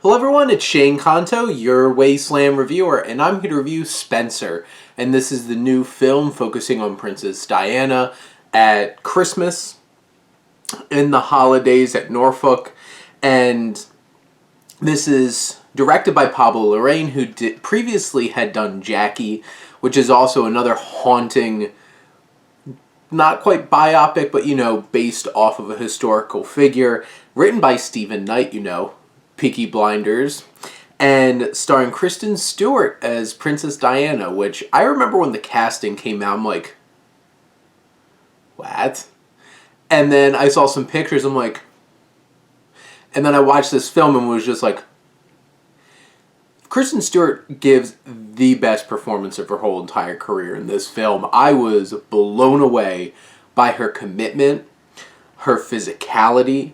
Hello everyone, it's Shane Kanto, your Wasteland reviewer, and I'm here to review Spencer. And this is the new film focusing on Princess Diana at Christmas, in the holidays at Norfolk. And this is directed by Pablo Larrain, who previously had done Jackie, which is also another haunting, not quite biopic, but based off of a historical figure, written by Stephen Knight, Peaky Blinders, and starring Kristen Stewart as Princess Diana, which I remember when the casting came out, I'm like, what? And then I saw some pictures, I'm like, and then I watched this film and was just like, Kristen Stewart gives the best performance of her whole entire career in this film. I was blown away by her commitment, her physicality,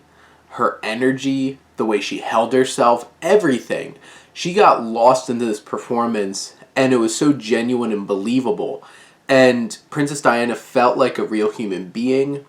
her energy, the way she held herself, everything. She got lost into this performance, and it was so genuine and believable. And Princess Diana felt like a real human being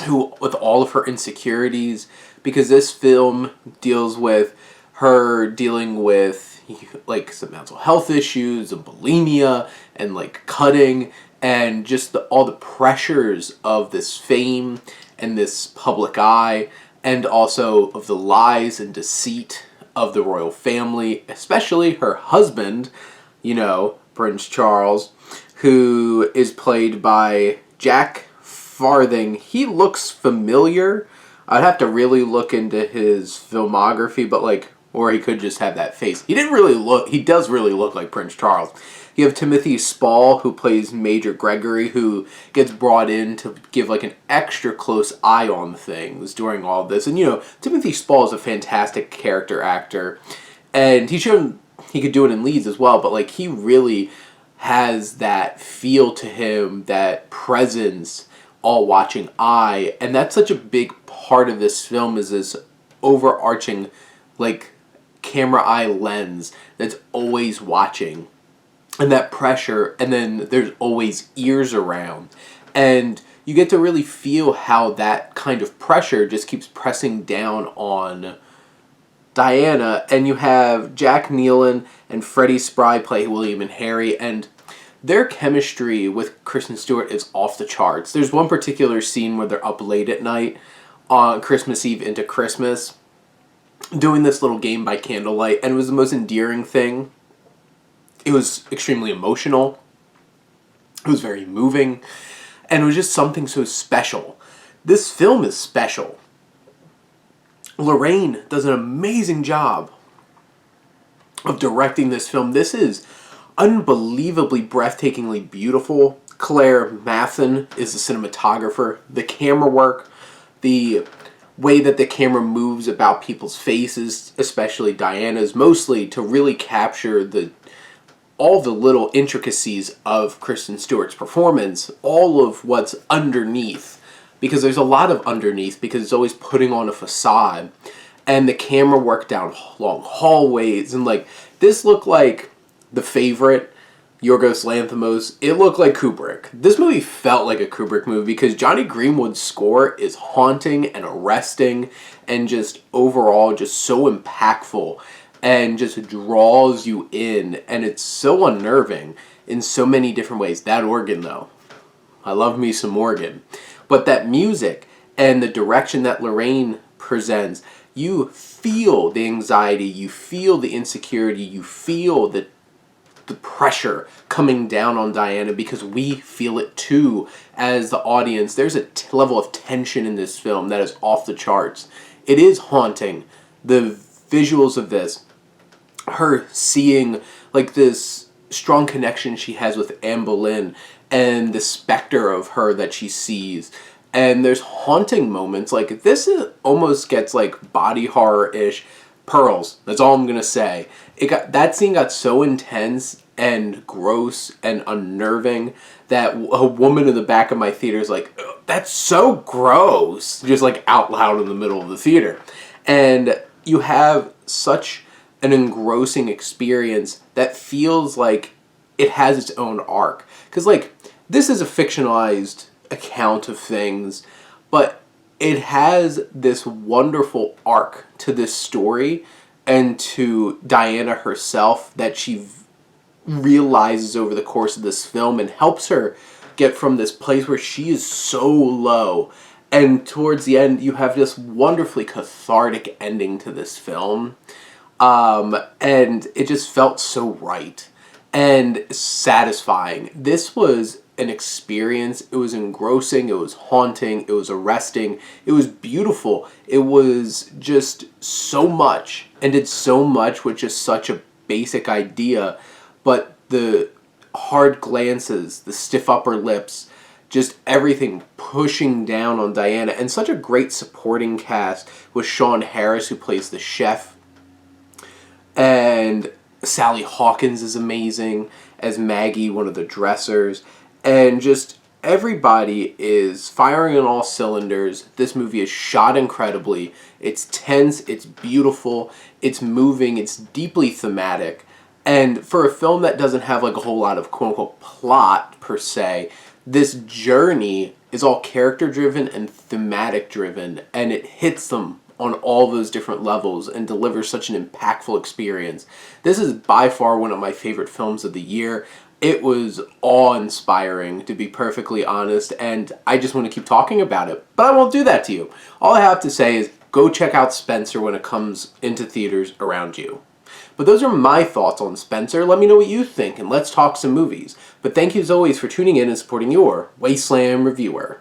who, with all of her insecurities, because this film deals with her dealing with like some mental health issues and bulimia and like cutting and just all the pressures of this fame and this public eye, and also of the lies and deceit of the royal family, especially her husband, Prince Charles, who is played by Jack Farthing. He looks familiar. I'd have to really look into his filmography, but or he could just have that face. He does really look like Prince Charles. You have Timothy Spall, who plays Major Gregory, who gets brought in to give an extra close eye on things during all this. And Timothy Spall is a fantastic character actor, and he could do it in Leeds as well, but he really has that feel to him, that presence, all-watching eye, and that's such a big part of this film, is this overarching camera eye lens that's always watching. And that pressure, and then there's always ears around. And you get to really feel how that kind of pressure just keeps pressing down on Diana. And you have Jack Nealon and Freddie Spry play William and Harry, and their chemistry with Kristen Stewart is off the charts. There's one particular scene where they're up late at night on Christmas Eve into Christmas, doing this little game by candlelight, and it was the most endearing thing. It was extremely emotional. It was very moving. And it was just something so special. This film is special. Larrain does an amazing job of directing this film. This is unbelievably, breathtakingly beautiful. Claire Mathen is the cinematographer. The camera work, the way that the camera moves about people's faces, especially Diana's, mostly to really capture all the little intricacies of Kristen Stewart's performance, all of what's underneath, because there's a lot of underneath, because it's always putting on a facade, and the camera work down long hallways, and this looked like The Favorite, Yorgos Lanthimos. It looked like Kubrick. This movie felt like a Kubrick movie, because Johnny Greenwood's score is haunting and arresting, and just overall just so impactful, and just draws you in, and it's so unnerving in so many different ways. That organ, though, I love me some organ. But that music and the direction that Larrain presents, you feel the anxiety, you feel the insecurity, you feel the pressure coming down on Diana, because we feel it too as the audience. There's a level of tension in this film that is off the charts. It is haunting. The visuals of this, her seeing this strong connection she has with Anne Boleyn, and the specter of her that she sees, and there's haunting moments. Almost gets body horror-ish. Pearls, that's all I'm gonna say. That scene got so intense and gross and unnerving that a woman in the back of my theater is like, that's so gross, just out loud in the middle of the theater. And you have such an engrossing experience that feels like it has its own arc. Because this is a fictionalized account of things, but it has this wonderful arc to this story and to Diana herself that she realizes over the course of this film and helps her get from this place where she is so low. And towards the end, you have this wonderfully cathartic ending to this film. And it just felt so right and satisfying. This was an experience. It was engrossing. It was haunting. It was arresting. It was beautiful. It was just so much, and did so much with just such a basic idea. But the hard glances, the stiff upper lips, just everything pushing down on Diana, and such a great supporting cast with Sean Harris, who plays the chef, and Sally Hawkins is amazing as Maggie, one of the dressers, and just everybody is firing on all cylinders. This movie is shot incredibly. It's tense, it's beautiful, it's moving, it's deeply thematic. And for a film that doesn't have like a whole lot of quote-unquote plot per se, this journey is all character-driven and thematic-driven, and it hits them on all those different levels and delivers such an impactful experience. This is by far one of my favorite films of the year. It was awe-inspiring, to be perfectly honest, and I just want to keep talking about it. But I won't do that to you. All I have to say is go check out Spencer when it comes into theaters around you. But those are my thoughts on Spencer. Let me know what you think, and let's talk some movies. But thank you as always for tuning in and supporting your Wasteland Reviewer.